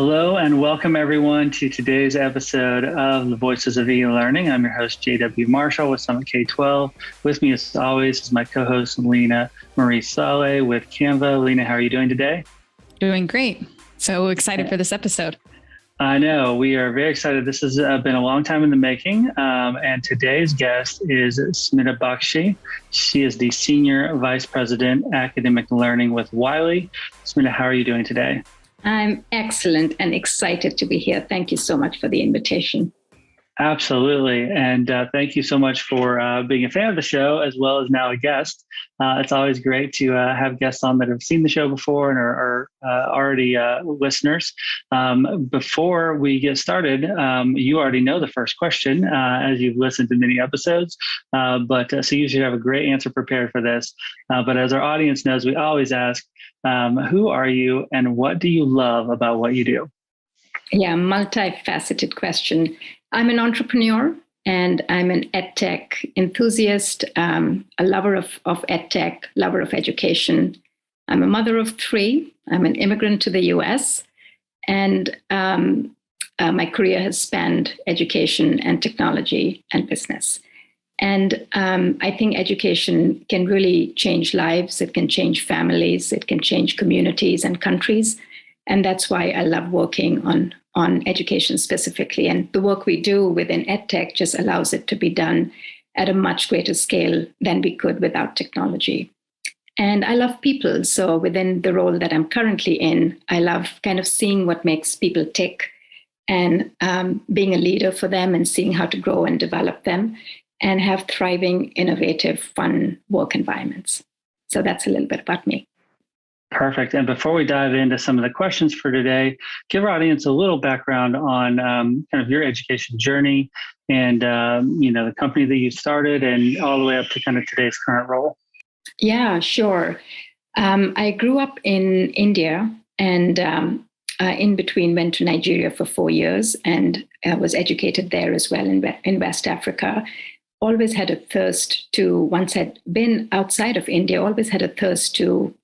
Hello and welcome everyone to today's episode of the Voices of eLearning. I'm your host, JW Marshall with Summit K-12. With me as always is my co-host, Lena Marie Saleh with Canva. Lena, how are you doing today? Doing great. So excited for this episode. I know, we are very excited. This has been a long time in the making. And today's guest is Smita Bakshi. She is the Senior Vice President, Academic Learning with Wiley. Smita, how are you doing today? I'm excellent and excited to be here. Thank you so much for the invitation. Absolutely. And thank you so much for being a fan of the show, as well as now a guest. It's always great to have guests on that have seen the show before and are already listeners. Before we get started, you already know the first question as you've listened to many episodes, so you should have a great answer prepared for this. But as our audience knows, we always ask, who are you and what do you love about what you do? Yeah, multifaceted question. I'm an entrepreneur and I'm an EdTech enthusiast, a lover of EdTech, lover of education. I'm a mother of 3. I'm an immigrant to the US, and my career has spanned education and technology and business. And I think education can really change lives. It can change families. It can change communities and countries. And that's why I love working on education specifically. And the work we do within EdTech just allows it to be done at a much greater scale than we could without technology. And I love people. So within the role that I'm currently in, I love kind of seeing what makes people tick and being a leader for them and seeing how to grow and develop them and have thriving, innovative, fun work environments. So that's a little bit about me. Perfect. And before we dive into some of the questions for today, give our audience a little background on kind of your education journey and, the company that you started and all the way up to kind of today's current role. Yeah, sure. I grew up in India and in between went to Nigeria for 4 years and was educated there as well in West Africa. Always had a thirst to, once I'd been outside of India, always had a thirst to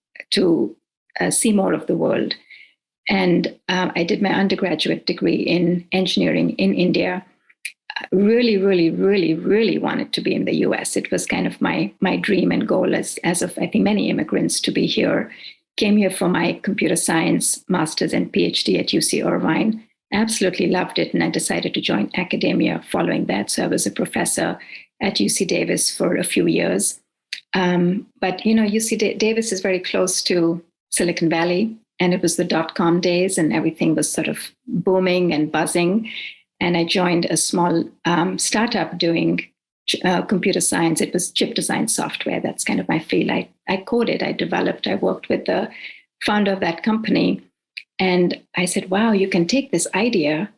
see more of the world. And I did my undergraduate degree in engineering in India. Really, really, really, really wanted to be in the US. It was kind of my dream and goal as of, I think, many immigrants to be here. Came here for my computer science master's and PhD at UC Irvine. Absolutely loved it. And I decided to join academia following that. So I was a professor at UC Davis for a few years. But UC Davis is very close to Silicon Valley, and it was the dot-com days and everything was sort of booming and buzzing. And I joined a small startup doing computer science. It was chip design software. That's kind of my field. I coded, I developed, I worked with the founder of that company. And I said, wow, you can take this idea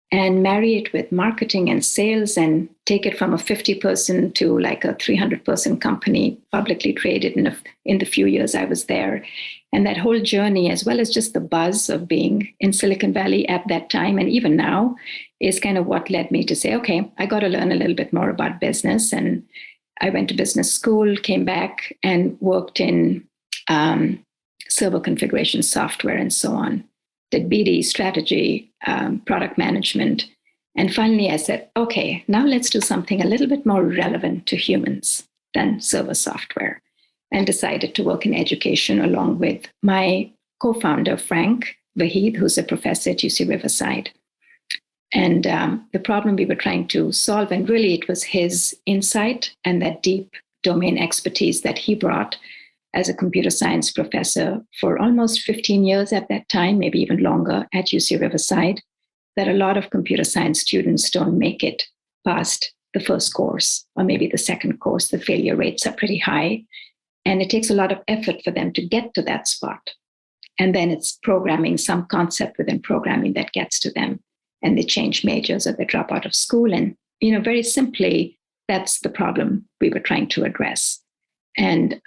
and marry it with marketing and sales and take it from a 50-person to like a 300-person company, publicly traded in the few years I was there. And that whole journey, as well as just the buzz of being in Silicon Valley at that time, and even now, is kind of what led me to say, okay, I got to learn a little bit more about business. And I went to business school, came back and worked in server configuration software and so on. Did BD, strategy, product management. And finally, I said, okay, now let's do something a little bit more relevant to humans than server software, and decided to work in education along with my co-founder, Frank Vahid, who's a professor at UC Riverside. And the problem we were trying to solve, and really it was his insight and that deep domain expertise that he brought as a computer science professor for almost 15 years at that time, maybe even longer at UC Riverside, that a lot of computer science students don't make it past the first course or maybe the second course. The failure rates are pretty high. And it takes a lot of effort for them to get to that spot. And then it's programming, some concept within programming that gets to them. And they change majors or they drop out of school. And, very simply, that's the problem we were trying to address. And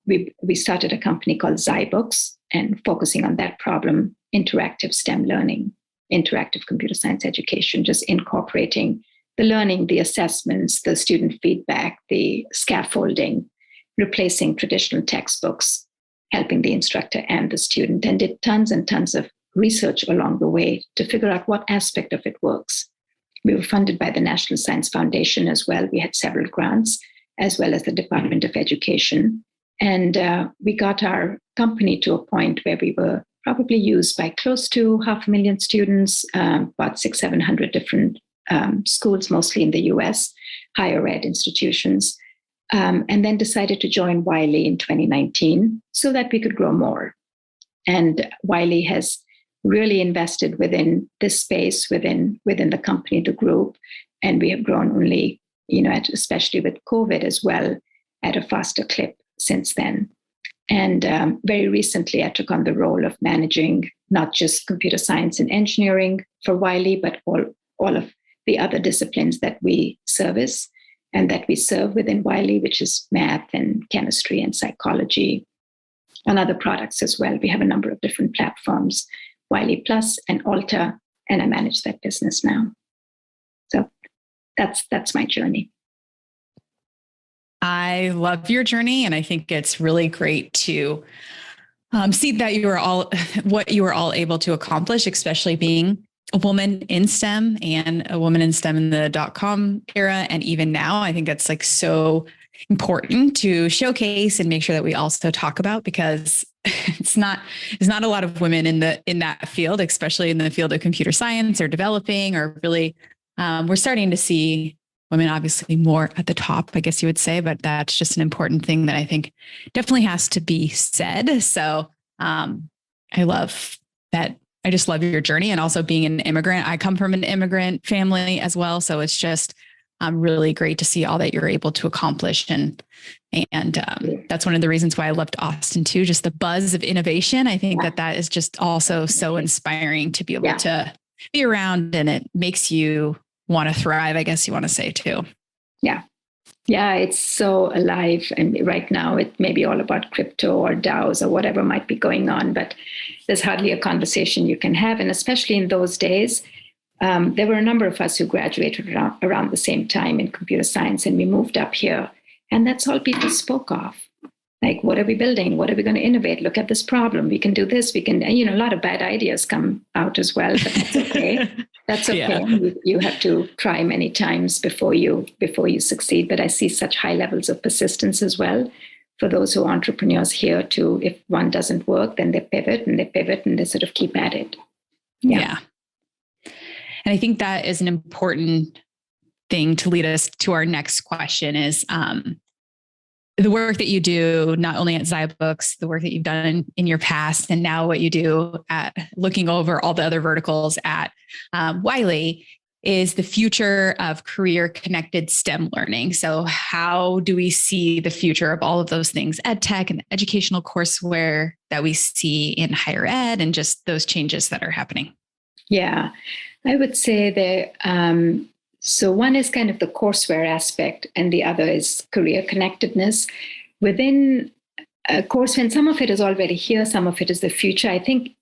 we started a company called ZyBooks and focusing on that problem, interactive STEM learning, interactive computer science education, just incorporating the learning, the assessments, the student feedback, the scaffolding, replacing traditional textbooks, helping the instructor and the student, and did tons and tons of research along the way to figure out what aspect of it works. We were funded by the National Science Foundation as well. We had several grants, as well as the Department of Education. And we got our company to a point where we were probably used by close to 500,000 students, about 600-700 different schools, mostly in the US, higher ed institutions, and then decided to join Wiley in 2019 so that we could grow more. And Wiley has really invested within this space, within the company, the group, and we have grown only, especially with COVID as well, at a faster clip since then. And very recently, I took on the role of managing not just computer science and engineering for Wiley, but all of the other disciplines that we service and that we serve within Wiley, which is math and chemistry and psychology, and other products as well. We have a number of different platforms, Wiley Plus and Alta, and I manage that business now. So that's my journey. I love your journey, and I think it's really great to see that what you were all able to accomplish, especially being a woman in STEM and a woman in STEM in the .com era. And even now, I think that's like so important to showcase and make sure that we also talk about, because there's not a lot of women in that field, especially in the field of computer science or developing, or really, we're starting to see women obviously more at the top, I guess you would say, but that's just an important thing that I think definitely has to be said. So I love that. I just love your journey, and also being an immigrant. I come from an immigrant family as well. So it's just really great to see all that you're able to accomplish. And that's one of the reasons why I loved Austin too, just the buzz of innovation. I think that is just also so inspiring to be able to be around, and it makes you want to thrive, I guess you want to say too. Yeah, it's so alive. And right now it may be all about crypto or DAOs or whatever might be going on, but there's hardly a conversation you can have. And especially in those days, there were a number of us who graduated around the same time in computer science, and we moved up here. And that's all people spoke of. Like, what are we building? What are we going to innovate? Look at this problem. We can do this. We can, a lot of bad ideas come out as well, but that's okay. That's okay. Yeah. You have to try many times before you succeed. But I see such high levels of persistence as well for those who are entrepreneurs here too. If one doesn't work, then they pivot and they sort of keep at it. Yeah. And I think that is an important thing to lead us to our next question is, the work that you do, not only at zyBooks, the work that you've done in your past, and now what you do at looking over all the other verticals at Wiley, is the future of career-connected STEM learning. So how do we see the future of all of those things, EdTech and educational courseware that we see in higher ed, and just those changes that are happening? Yeah, I would say that so one is kind of the courseware aspect, and the other is career connectedness. Within courseware, and some of it is already here, some of it is the future. I think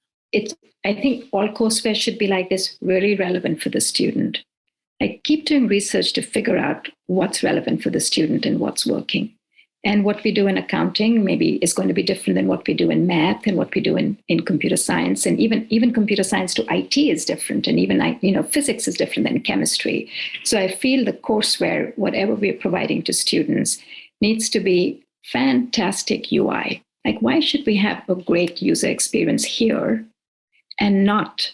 all courseware should be like this, really relevant for the student. I keep doing research to figure out what's relevant for the student and what's working. And what we do in accounting maybe is going to be different than what we do in math and what we do in computer science. And even computer science to IT is different. And even physics is different than chemistry. So I feel the courseware, whatever we're providing to students, needs to be fantastic UI. Like, why should we have a great user experience here and not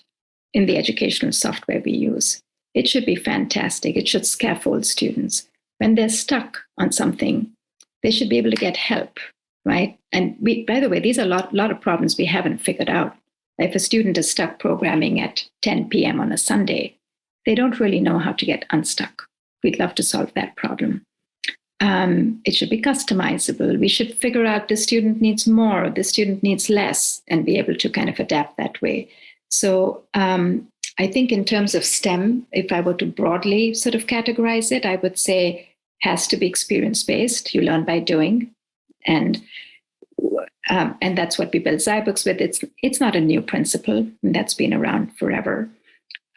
in the educational software we use? It should be fantastic. It should scaffold students. When they're stuck on something, they should be able to get help, right? And by the way, these are a lot of problems we haven't figured out. If a student is stuck programming at 10 p.m. on a Sunday, they don't really know how to get unstuck. We'd love to solve that problem. It should be customizable. We should figure out the student needs more, the student needs less, and be able to kind of adapt that way. So I think in terms of STEM, if I were to broadly sort of categorize it, I would say has to be experience-based. You learn by doing. And that's what we build zyBooks with. It's not a new principle. That's been around forever.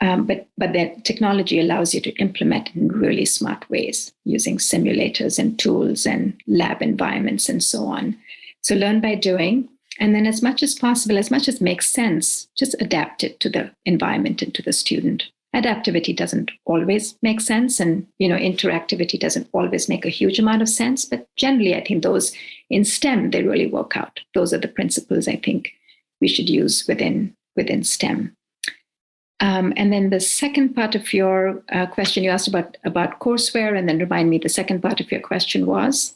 But the technology allows you to implement in really smart ways using simulators and tools and lab environments and so on. So learn by doing. And then as much as possible, as much as makes sense, just adapt it to the environment and to the student. Adaptivity doesn't always make sense, and interactivity doesn't always make a huge amount of sense. But generally, I think those in STEM, they really work out. Those are the principles I think we should use within STEM. And then the second part of your question, you asked about courseware, and then remind me, the second part of your question was?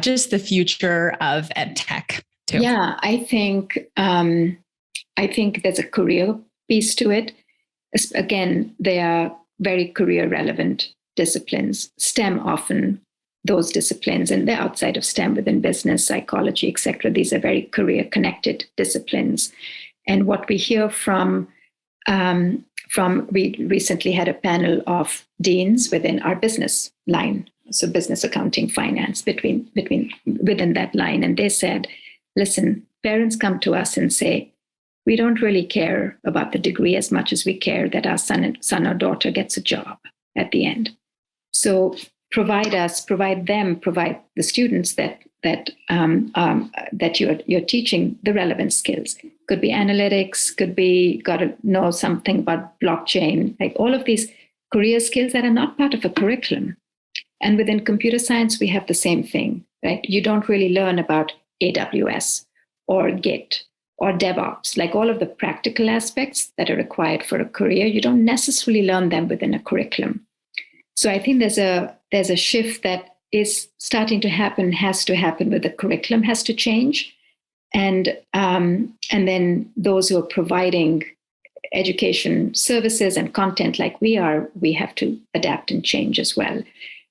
Just the future of EdTech too. Yeah, I think there's a career piece to it. Again, they are very career relevant disciplines. STEM often, those disciplines, and they're outside of STEM within business, psychology, etc. These are very career connected disciplines. And what we hear from we recently had a panel of deans within our business line, so business, accounting, finance, within that line, and they said, listen, parents come to us and say, we don't really care about the degree as much as we care that our son or daughter gets a job at the end. So provide the students that you're teaching the relevant skills. Could be analytics, could be got to know something about blockchain, like all of these career skills that are not part of a curriculum. And within computer science, we have the same thing, right? You don't really learn about AWS or Git or DevOps, like all of the practical aspects that are required for a career. You don't necessarily learn them within a curriculum. So I think there's a shift that is starting to happen, has to happen, with the curriculum has to change. And then those who are providing education services and content like we are, we have to adapt and change as well.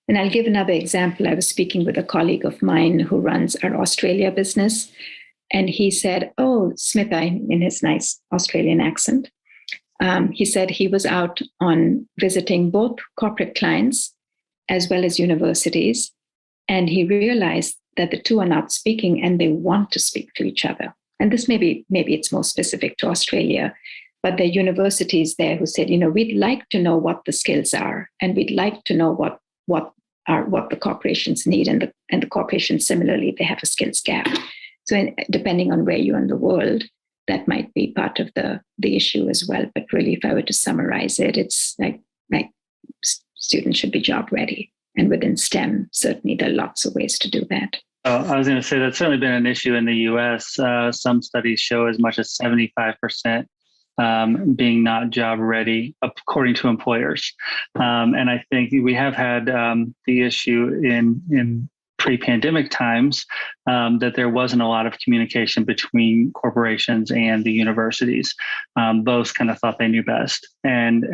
And I'll give another example. I was speaking with a colleague of mine who runs our Australia business. And he said, Smitha, in his nice Australian accent, he said he was out on visiting both corporate clients as well as universities. And he realized that the two are not speaking and they want to speak to each other. And this maybe it's more specific to Australia, but there are universities there who said, we'd like to know what the skills are, and we'd like to know what the corporations need, and the corporations similarly, they have a skills gap. So depending on where you are in the world, that might be part of the issue as well. But really, if I were to summarize it, it's like students should be job ready. And within STEM, certainly there are lots of ways to do that. I was going to say that's certainly been an issue in the U.S. Some studies show as much as 75% being not job ready, according to employers. And I think we have had the issue in pre-pandemic times that there wasn't a lot of communication between corporations and the universities. Both kind of thought they knew best. And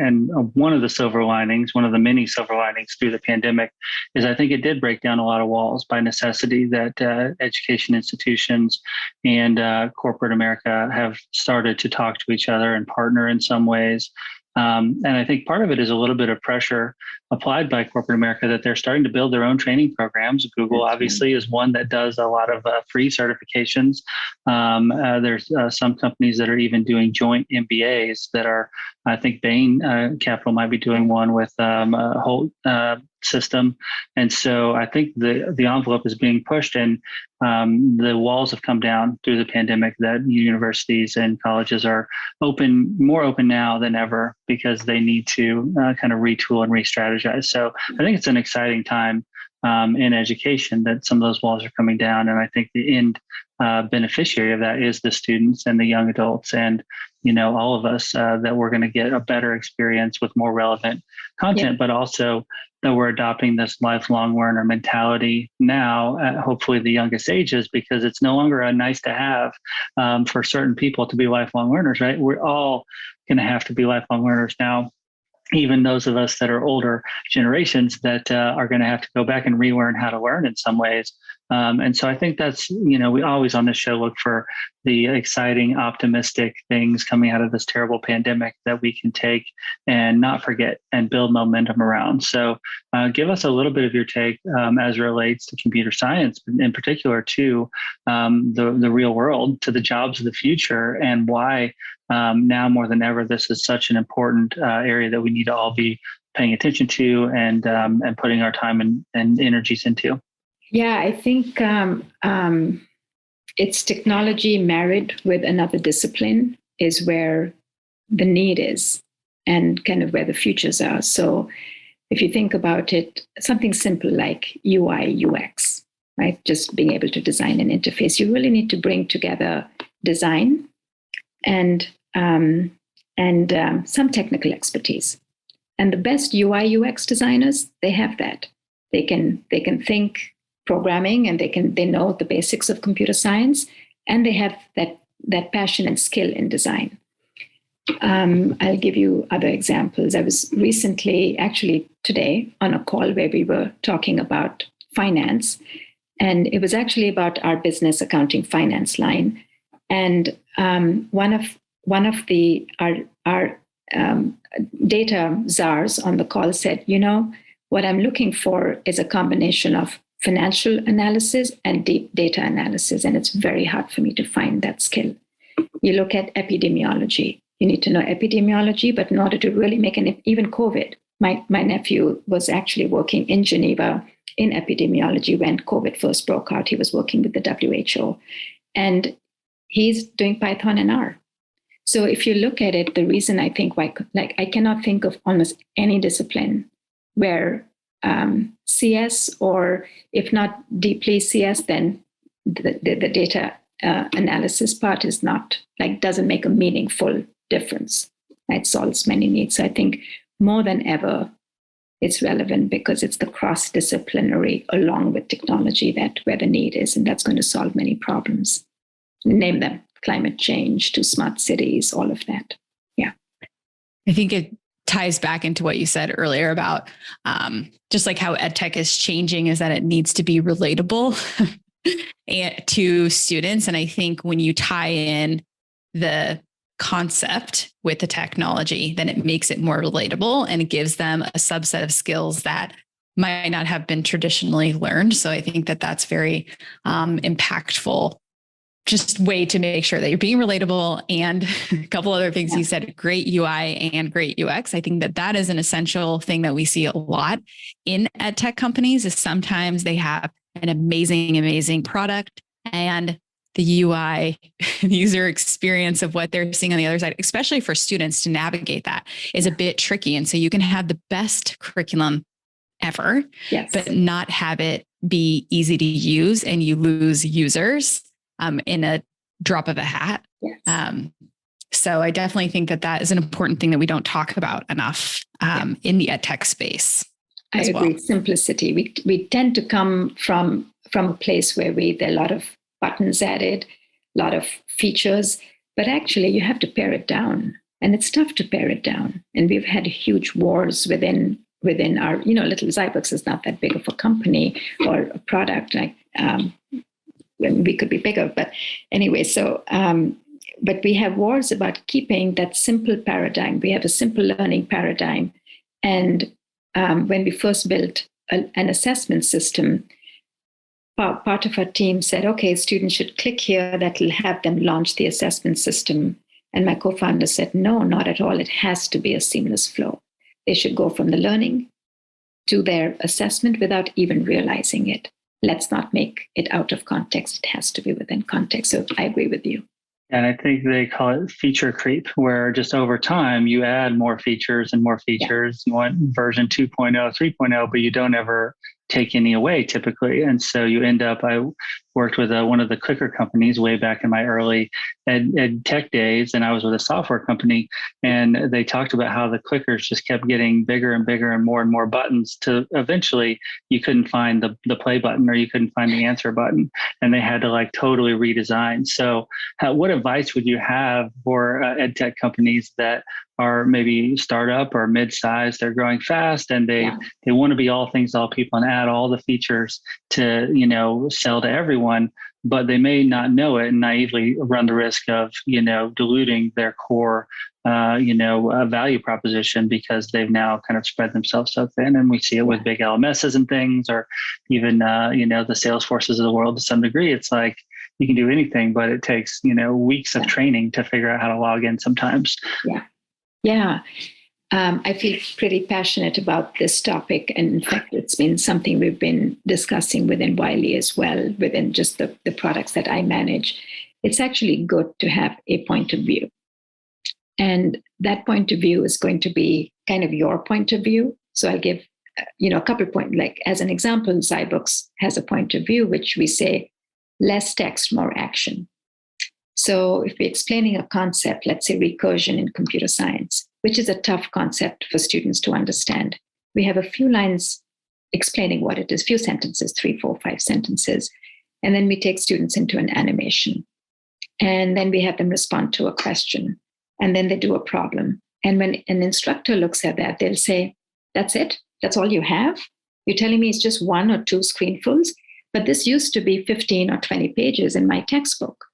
one of the silver linings, one of the many silver linings through the pandemic, is I think it did break down a lot of walls by necessity that education institutions and corporate America have started to talk to each other and partner in some ways. And I think part of it is a little bit of pressure applied by corporate America that they're starting to build their own training programs. Google obviously is one that does a lot of free certifications. There's some companies that are even doing joint MBAs that are, I think Bain Capital might be doing one with a whole system. And so I think the envelope is being pushed, and the walls have come down through the pandemic, that universities and colleges are more open now than ever, because they need to kind of retool and re-strategize. So I think it's an exciting time in education that some of those walls are coming down. And I think the end beneficiary of that is the students and the young adults and, all of us, that we're going to get a better experience with more relevant content, but also that we're adopting this lifelong learner mentality now at hopefully the youngest ages, because it's no longer a nice to have for certain people to be lifelong learners, right? We're all going to have to be lifelong learners now. Even those of us that are older generations that are going to have to go back and relearn how to learn in some ways. And so I think that's, we always on this show look for the exciting, optimistic things coming out of this terrible pandemic that we can take and not forget and build momentum around. So give us a little bit of your take as it relates to computer science, in particular to the real world, to the jobs of the future, and why now more than ever, this is such an important area that we need to all be paying attention to and putting our time and energies into. Yeah, I think it's technology married with another discipline is where the need is and kind of where the futures are. So if you think about it, something simple like UI, UX, right? Just being able to design an interface, you really need to bring together design and some technical expertise. And the best UI, UX designers, they have that. They can think programming, and they know the basics of computer science, and they have that passion and skill in design. I'll give you other examples. I was recently, actually today, on a call where we were talking about finance, and it was actually about our business accounting finance line. And one of our data czars on the call said, what I'm looking for is a combination of financial analysis and deep data analysis, and it's very hard for me to find that skill. You look at epidemiology. You need to know epidemiology, but in order to really make even COVID, my nephew was actually working in Geneva in epidemiology when COVID first broke out. He was working with the WHO, and he's doing Python and R. So if you look at it, the reason I think I cannot think of almost any discipline where CS, or if not deeply CS, then the data analysis part is not doesn't make a meaningful difference. It solves many needs. So I think more than ever, it's relevant because it's the cross-disciplinary along with technology where the need is, and that's going to solve many problems. Name them: climate change to smart cities, all of that. Yeah. I think it ties back into what you said earlier about just like how EdTech is changing, is that it needs to be relatable to students. And I think when you tie in the concept with the technology, then it makes it more relatable, and it gives them a subset of skills that might not have been traditionally learned. So I think that that's very impactful, just way to make sure that you're being relatable. And a couple other things you said, great UI and great UX. I think that is an essential thing that we see a lot in EdTech companies, is sometimes they have an amazing product, and the UI, the user experience of what they're seeing on the other side, especially for students to navigate that, is a bit tricky. And so you can have the best curriculum ever, but not have it be easy to use, and you lose users in a drop of a hat. So I definitely think that is an important thing that we don't talk about enough in the EdTech space. I agree. Simplicity. We tend to come from a place where there are a lot of buttons added, a lot of features, but actually you have to pare it down, and it's tough to pare it down. And we've had huge wars within our, little Zyberx is not that big of a company or a product. We could be bigger, but anyway, so, but we have wars about keeping that simple paradigm. We have a simple learning paradigm. And when we first built an assessment system, part of our team said, okay, students should click here, that will have them launch the assessment system. And my co-founder said, no, not at all. It has to be a seamless flow. They should go from the learning to their assessment without even realizing it. Let's not make it out of context. It has to be within context. So I agree with you. And I think they call it feature creep, where just over time you add more features and more features. You want version 2.0, 3.0, but you don't ever take any away typically. And so you end up, I worked with one of the clicker companies way back in my early ed tech days, and I was with a software company, and they talked about how the clickers just kept getting bigger and bigger and more buttons, to eventually you couldn't find the play button, or you couldn't find the answer button, and they had to totally redesign. So what advice would you have for ed tech companies that are maybe startup or mid-sized, they're growing fast, and they want to be all things to all people and add all the features to, sell to everyone, but they may not know it and naively run the risk of, diluting their core, value proposition, because they've now kind of spread themselves so thin. And we see it with big LMSs and things, or even, the Salesforces of the world to some degree. It's like, you can do anything, but it takes, weeks of training to figure out how to log in sometimes. Yeah. I feel pretty passionate about this topic. And in fact, it's been something we've been discussing within Wiley as well, within just the products that I manage. It's actually good to have a point of view. And that point of view is going to be kind of your point of view. So I'll give, a couple of points. Like as an example, Zybooks has a point of view, which we say, less text, more action. So if we're explaining a concept, let's say recursion in computer science, which is a tough concept for students to understand, we have a few lines explaining what it is, few sentences, 3, 4, 5 sentences. And then we take students into an animation. And then we have them respond to a question. And then they do a problem. And when an instructor looks at that, they'll say, that's it? That's all you have? You're telling me it's just 1 or 2 screenfuls? But this used to be 15 or 20 pages in my textbook.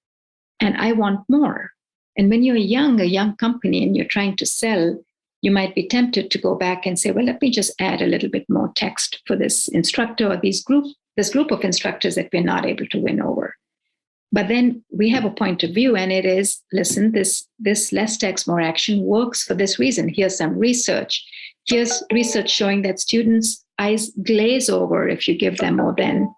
And I want more. And when you're a young company and you're trying to sell, you might be tempted to go back and say, well, let me just add a little bit more text for this instructor or this group of instructors that we're not able to win over. But then we have a point of view, and it is, listen, this less text, more action works for this reason. Here's some research. Here's research showing that students' eyes glaze over if you give them more than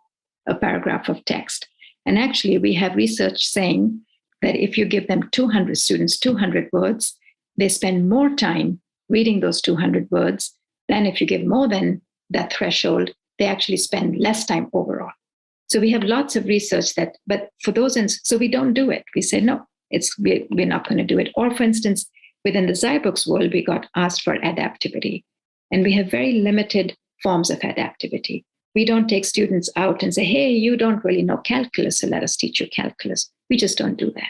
a paragraph of text. And actually, we have research saying that if you give them 200 students, 200 words, they spend more time reading those 200 words than if you give more than that threshold, they actually spend less time overall. So we have lots of research but for those, so we don't do it. We say, no, we're not going to do it. Or for instance, within the Zybooks world, we got asked for adaptivity. And we have very limited forms of adaptivity. We don't take students out and say, hey, you don't really know calculus, so let us teach you calculus. We just don't do that.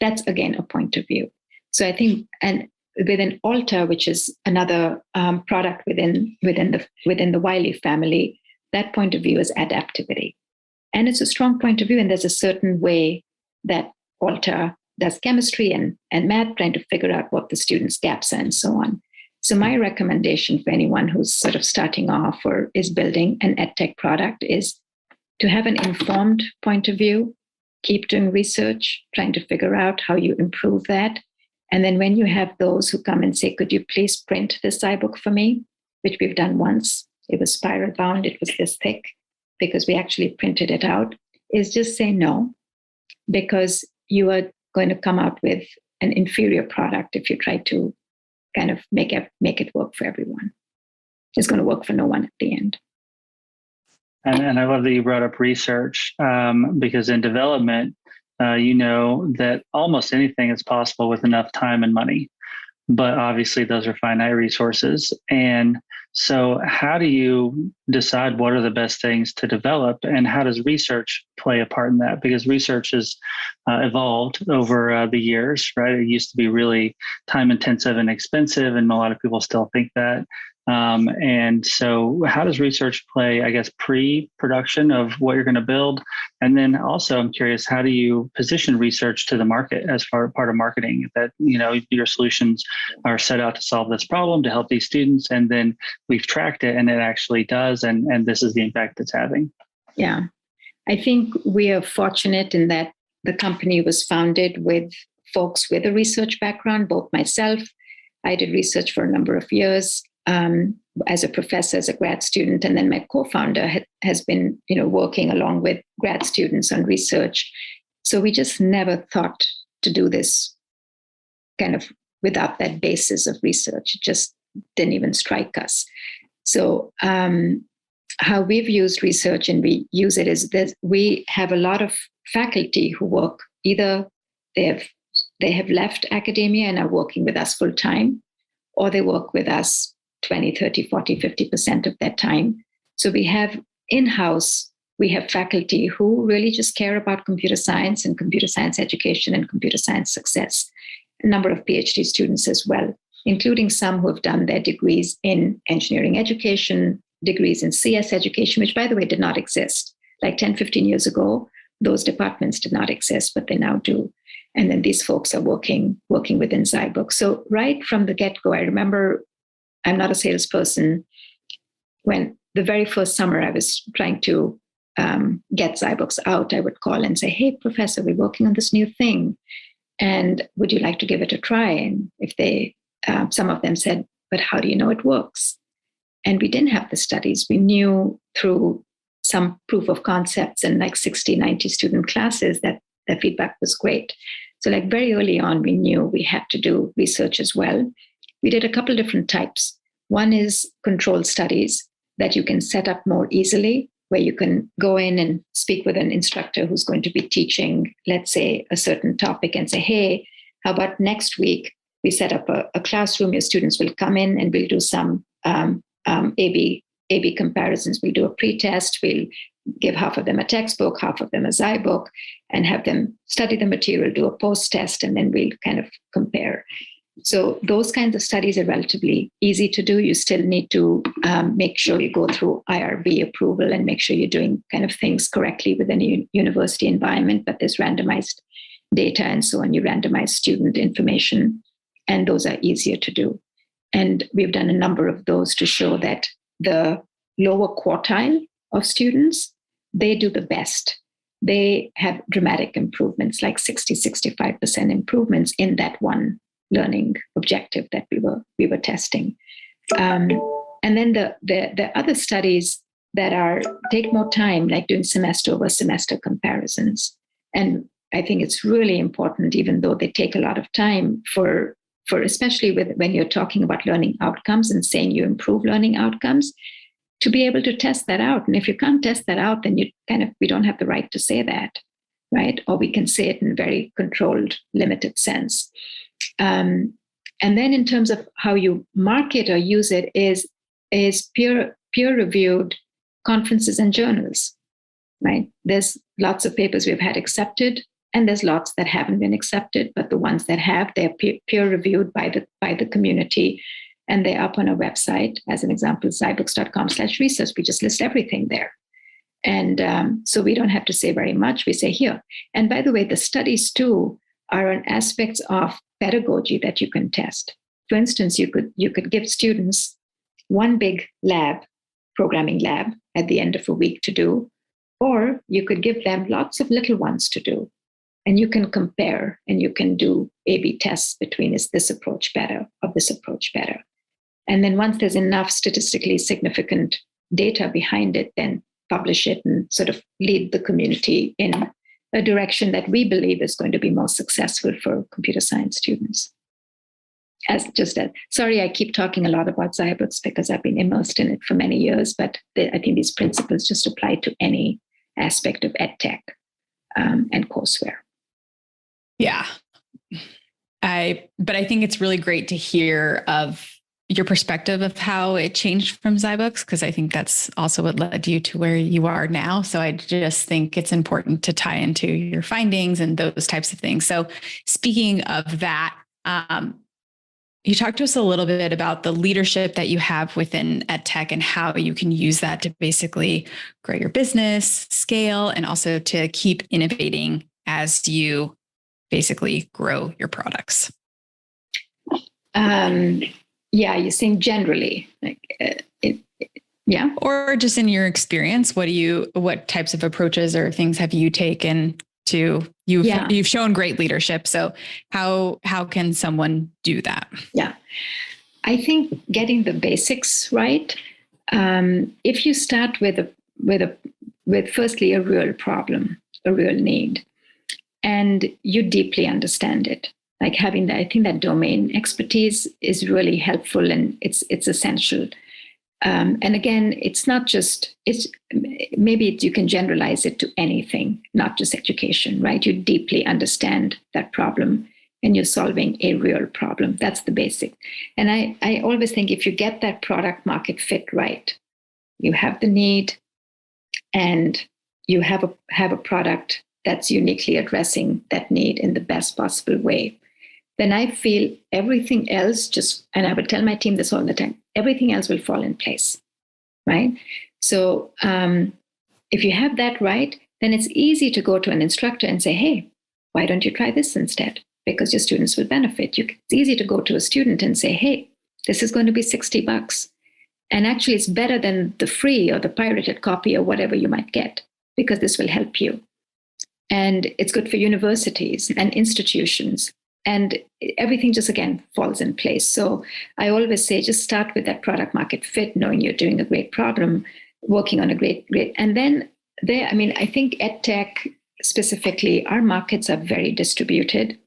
That's, again, a point of view. So I think, and within Alta, which is another product within the Wiley family, that point of view is adaptivity. And it's a strong point of view, and there's a certain way that Alta does chemistry and math, trying to figure out what the students' gaps are and so on. So my recommendation for anyone who's sort of starting off or is building an EdTech product is to have an informed point of view, keep doing research, trying to figure out how you improve that. And then when you have those who come and say, could you please print this iBook for me, which we've done once. It was spiral bound, it was this thick, because we actually printed it out, is just say no, because you are going to come out with an inferior product if you try to kind of make it work for everyone. It's going to work for no one at the end. And I love that you brought up research, because in development, you know that almost anything is possible with enough time and money, but obviously those are finite resources. And so how do you decide what are the best things to develop, and how does research play a part in that? Because research has evolved over the years, right? It used to be really time intensive and expensive, and a lot of people still think that. And so how does research play, I guess, pre-production of what you're going to build? And then also, I'm curious, how do you position research to the market as part of marketing, that, you know, your solutions are set out to solve this problem, to help these students, and then we've tracked it and it actually does, and this is the impact it's having? Yeah, I think we are fortunate in that the company was founded with folks with a research background, both myself. I did research for a number of years. As a professor, as a grad student, and then my co-founder has been, working along with grad students on research. So we just never thought to do this kind of without that basis of research. It just didn't even strike us. So how we've used research, and we use it, is that we have a lot of faculty who work, either they have left academia and are working with us full time, or they work with us 20, 30, 40, 50% of their time. So we have in-house, we have faculty who really just care about computer science and computer science education and computer science success. A number of PhD students as well, including some who have done their degrees in engineering education, degrees in CS education, which, by the way, did not exist. Like 10, 15 years ago, those departments did not exist, but they now do. And then these folks are working within Zybooks. So right from the get-go, I remember, I'm not a salesperson. When the very first summer I was trying to get Zybooks out, I would call and say, hey, professor, we're working on this new thing. And would you like to give it a try? And if some of them said, but how do you know it works? And we didn't have the studies. We knew through some proof of concepts and like 60, 90 student classes that the feedback was great. So like very early on, we knew we had to do research as well. We did a couple different types. One is controlled studies that you can set up more easily, where you can go in and speak with an instructor who's going to be teaching, let's say, a certain topic and say, hey, how about next week we set up a classroom, your students will come in and we'll do some A/B comparisons. We'll do a pre-test, we'll give half of them a textbook, half of them a Zybook, and have them study the material, do a post-test, and then we'll kind of compare. So those kinds of studies are relatively easy to do. You still need to make sure you go through IRB approval and make sure you're doing kind of things correctly within a university environment, but there's randomized data and so on. You randomize student information, and those are easier to do. And we've done a number of those to show that the lower quartile of students, they do the best. They have dramatic improvements, like 60, 65% improvements in that one learning objective that we were testing. And then the other studies that take more time, like doing semester over semester comparisons. And I think it's really important, even though they take a lot of time for especially when you're talking about learning outcomes and saying you improve learning outcomes, to be able to test that out. And if you can't test that out, then we don't have the right to say that, right? Or we can say it in a very controlled, limited sense. And then in terms of how you market or use it is peer-reviewed conferences and journals, right? There's lots of papers we've had accepted, and there's lots that haven't been accepted, but the ones that have, they're peer-reviewed by the community, and they're up on our website. As an example, zybooks.com/research. We just list everything there. And so we don't have to say very much. We say here. And by the way, the studies too are on aspects of pedagogy that you can test. For instance, you could give students one big programming lab at the end of a week to do, or you could give them lots of little ones to do. And you can compare and you can do A/B tests between, is this approach better or this approach better? And then once there's enough statistically significant data behind it, then publish it and sort of lead the community in a direction that we believe is going to be most successful for computer science students. Sorry, I keep talking a lot about Zybooks because I've been immersed in it for many years, but I think these principles just apply to any aspect of EdTech and courseware. Yeah. But I think it's really great to hear of your perspective of how it changed from Zybooks, because I think that's also what led you to where you are now. So I just think it's important to tie into your findings and those types of things. So speaking of that, you talked to us a little bit about the leadership that you have within EdTech and how you can use that to basically grow your business, scale, and also to keep innovating as you basically grow your products. Yeah, you're saying generally, yeah, or just in your experience, what types of approaches or things have you taken to? You've shown great leadership. So how can someone do that? Yeah, I think getting the basics right. If you start with firstly a real problem, a real need, and you deeply understand it. Like having that, I think that domain expertise is really helpful and it's essential. And again, you can generalize it to anything, not just education, right? You deeply understand that problem and you're solving a real problem. That's the basic. And I always think if you get that product market fit right, you have the need and you have a product that's uniquely addressing that need in the best possible way, then I feel everything else and I would tell my team this all the time, everything else will fall in place, right? So if you have that right, then it's easy to go to an instructor and say, hey, why don't you try this instead? Because your students will benefit. It's easy to go to a student and say, hey, this is going to be $60. And actually it's better than the free or the pirated copy or whatever you might get, because this will help you. And it's good for universities and institutions and everything just again falls in place. So I always say, just start with that product market fit, knowing you're doing a great problem, working on a great, and then there, I mean, I think EdTech specifically, our markets are very distributed.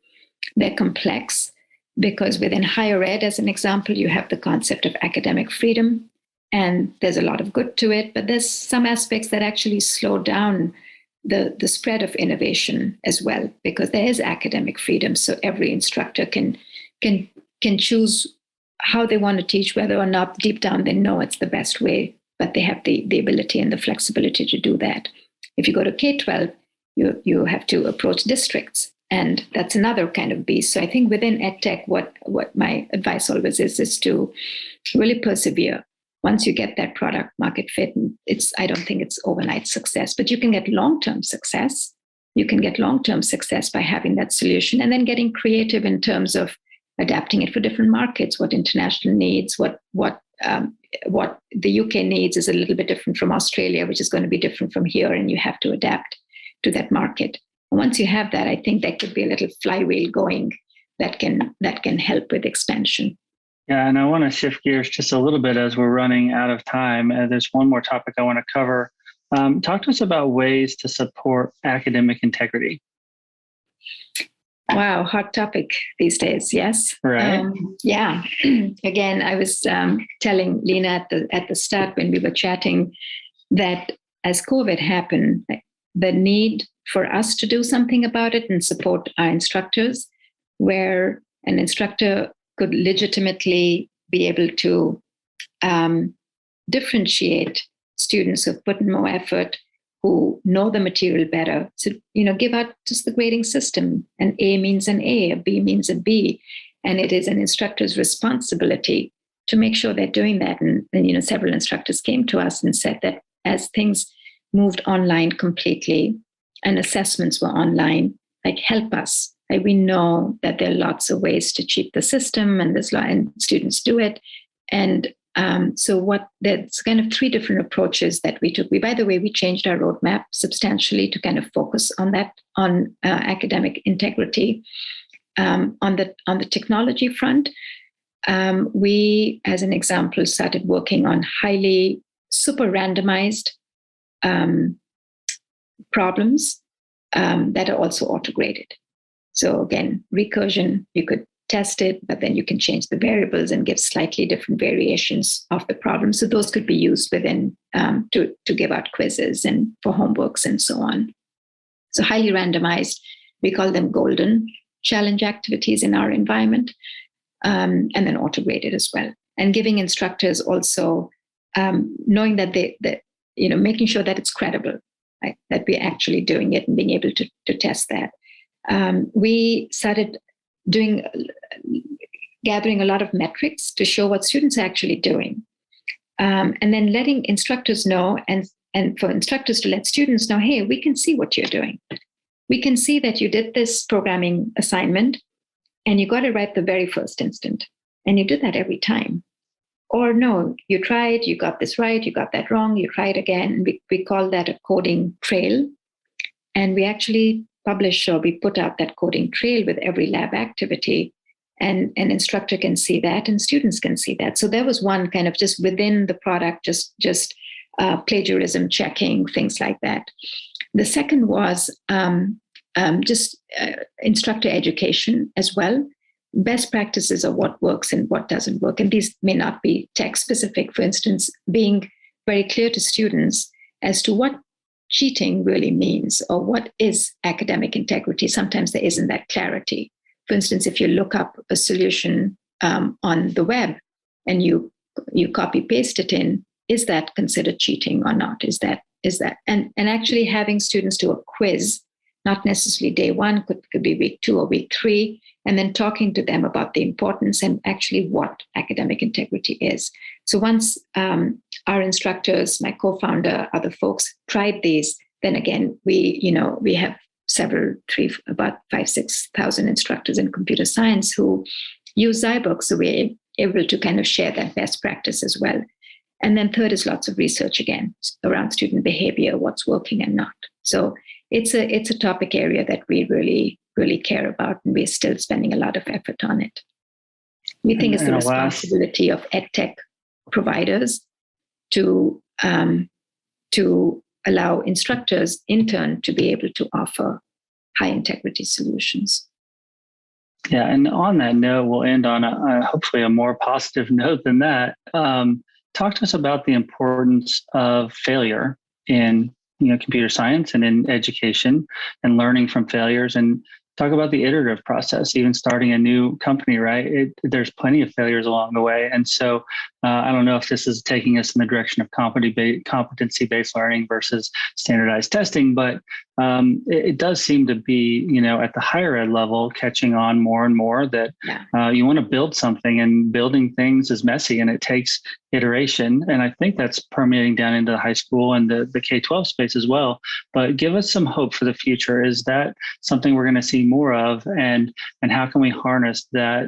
They're complex because within higher ed, as an example, you have the concept of academic freedom, and there's a lot of good to it, but there's some aspects that actually slow down the spread of innovation as well, because there is academic freedom. So every instructor can choose how they want to teach, whether or not deep down they know it's the best way, but they have the ability and the flexibility to do that. If you go to K-12, you have to approach districts, and that's another kind of beast. So I think within EdTech, what my advice always is to really persevere. Once you get that product market fit, I don't think it's overnight success, but you can get long-term success. You can get long-term success by having that solution and then getting creative in terms of adapting it for different markets, what international needs, what the UK needs is a little bit different from Australia, which is going to be different from here, and you have to adapt to that market. And once you have that, I think there could be a little flywheel going that can help with expansion. Yeah, and I want to shift gears just a little bit as we're running out of time. There's one more topic I want to cover. Talk to us about ways to support academic integrity. Wow, hot topic these days. Yes. Right. Yeah. Again, I was telling Lena at the start when we were chatting that as COVID happened, the need for us to do something about it and support our instructors, where an instructor could legitimately be able to differentiate students who've put in more effort, who know the material better. So, give out just the grading system. An A means an A B means a B. And it is an instructor's responsibility to make sure they're doing that. And several instructors came to us and said that as things moved online completely and assessments were online, help us. We know that there are lots of ways to cheat the system, and and students do it. And there's kind of three different approaches that we took. By the way, we changed our roadmap substantially to kind of focus on that, on academic integrity. On the technology front, we, as an example, started working on highly super randomized problems that are also auto-graded. So again, recursion, you could test it, but then you can change the variables and give slightly different variations of the problem. So those could be used within to give out quizzes and for homeworks and so on. So highly randomized, we call them golden challenge activities in our environment, and then auto-graded as well. And giving instructors also knowing that making sure that it's credible, right? That we're actually doing it and being able to test that. We started gathering a lot of metrics to show what students are actually doing. And then letting instructors know and for instructors to let students know, hey, we can see what you're doing. We can see that you did this programming assignment and you got it right the very first instant. And you did that every time. Or no, you tried, you got this right, you got that wrong, you try it again. We call that a coding trail. And we actually we put out that coding trail with every lab activity, and an instructor can see that and students can see that. So there was one kind of just within the product, just plagiarism checking, things like that. The second was instructor education as well. Best practices of what works and what doesn't work. And these may not be tech specific. For instance, being very clear to students as to what cheating really means or what is academic integrity. Sometimes there isn't that clarity. For instance, if you look up a solution on the web and you copy paste it in, is that considered cheating or not? Is that and actually having students do a quiz, not necessarily day one, could be week 2 or week 3, and then talking to them about the importance and actually what academic integrity is. So once our instructors, my co-founder, other folks tried these, then again, we have about 5,000-6,000 instructors in computer science who use zyBooks. So we're able to kind of share that best practice as well. And then third is lots of research again around student behavior, what's working and not. So it's a topic area that we really really care about, and we're still spending a lot of effort on it. We think it's the responsibility of EdTech providers to allow instructors in turn to be able to offer high integrity solutions. Yeah, and on that note, we'll end on hopefully a more positive note than that. Talk to us about the importance of failure in computer science and in education, and learning from failures, and talk about the iterative process. Even starting a new company, right? There's plenty of failures along the way. And so I don't know if this is taking us in the direction of competency-based learning versus standardized testing, but it does seem to be, at the higher ed level, catching on more and more that you want to build something, and building things is messy and it takes iteration. And I think that's permeating down into the high school and the K-12 space as well. But give us some hope for the future. Is that something we're going to see more of? And how can we harness that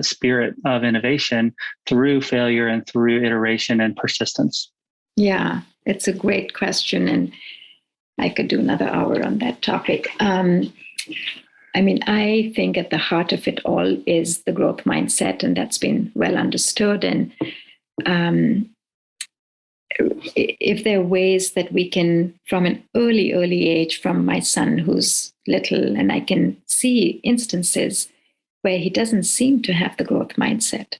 spirit of innovation through failure and through iteration and persistence? Yeah, it's a great question. And I could do another hour on that topic. I think at the heart of it all is the growth mindset, and that's been well understood. And if there are ways that we can, from an early age, from my son who's little, and I can see instances where he doesn't seem to have the growth mindset,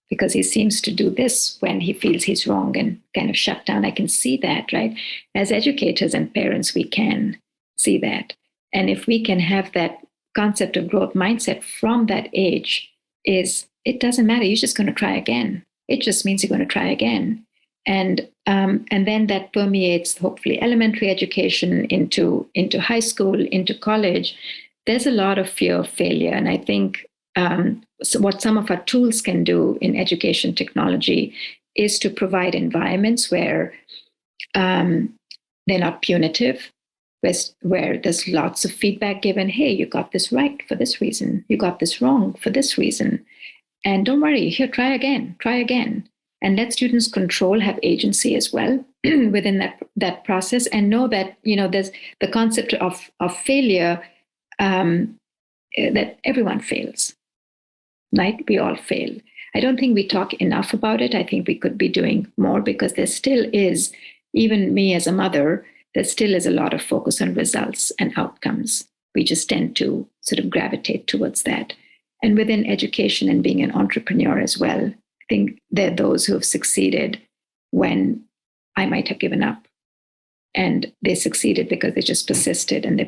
because he seems to do this when he feels he's wrong and kind of shut down. I can see that, right? As educators and parents, we can see that. And if we can have that concept of growth mindset from that age, it doesn't matter. You're just going to try again. It just means you're going to try again. And then that permeates hopefully elementary education into high school, into college. There's a lot of fear of failure. And I think so what some of our tools can do in education technology is to provide environments where they're not punitive, where there's lots of feedback given. Hey, you got this right for this reason. You got this wrong for this reason. And don't worry, here, try again. And let students control, have agency as well within that process, and know that, there's the concept of failure, that everyone fails, right? We all fail. I don't think we talk enough about it. I think we could be doing more, because there still is, even me as a mother, there still is a lot of focus on results and outcomes. We just tend to sort of gravitate towards that. And within education and being an entrepreneur as well, I think there are those who have succeeded when I might have given up. And they succeeded because they just persisted, and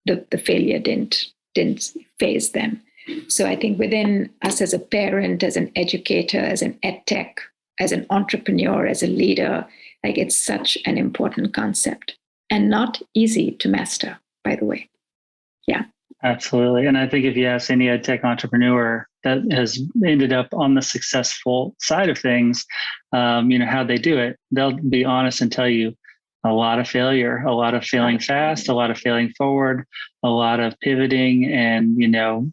the failure didn't faze them. So I think within us as a parent, as an educator, as an EdTech, as an entrepreneur, as a leader, like, it's such an important concept, and not easy to master, by the way. Yeah. Absolutely. And I think if you ask any EdTech entrepreneur that has ended up on the successful side of things, how they do it, they'll be honest and tell you a lot of failure, a lot of failing fast, a lot of failing forward, a lot of pivoting, and,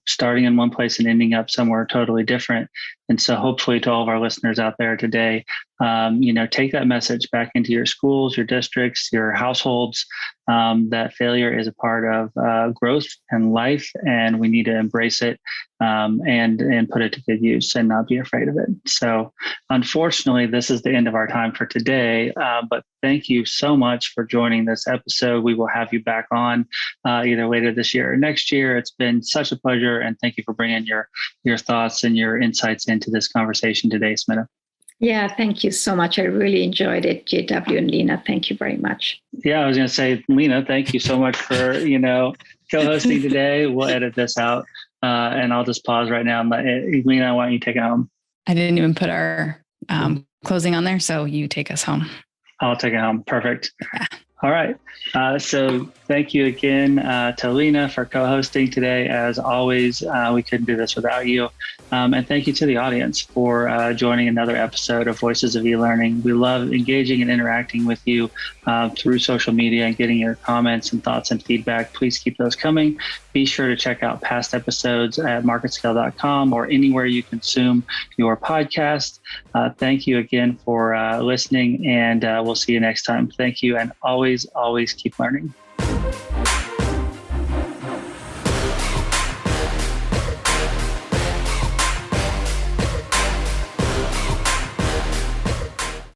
starting in one place and ending up somewhere totally different. And so hopefully to all of our listeners out there today, take that message back into your schools, your districts, your households, that failure is a part of growth and life, and we need to embrace it and put it to good use and not be afraid of it. So unfortunately, this is the end of our time for today, but thank you so much for joining this episode. We will have you back on either later this year or next year. It's been such a pleasure, and thank you for bringing your thoughts and your insights into this conversation today, Smita. Yeah, thank you so much. I really enjoyed it, JW and Lena. Thank you very much. Yeah, I was going to say, Lena, thank you so much for, co-hosting today. We'll edit this out, and I'll just pause right now and let Lena, why don't you take it home? I didn't even put our closing on there, so you take us home. I'll take it home. Perfect. Yeah. All right. So thank you again to Lena for co-hosting today. As always, we couldn't do this without you. And thank you to the audience for joining another episode of Voices of eLearning. We love engaging and interacting with you through social media and getting your comments and thoughts and feedback. Please keep those coming. Be sure to check out past episodes at MarketScale.com or anywhere you consume your podcast. Thank you again for listening, and we'll see you next time. Thank you, and always keep learning.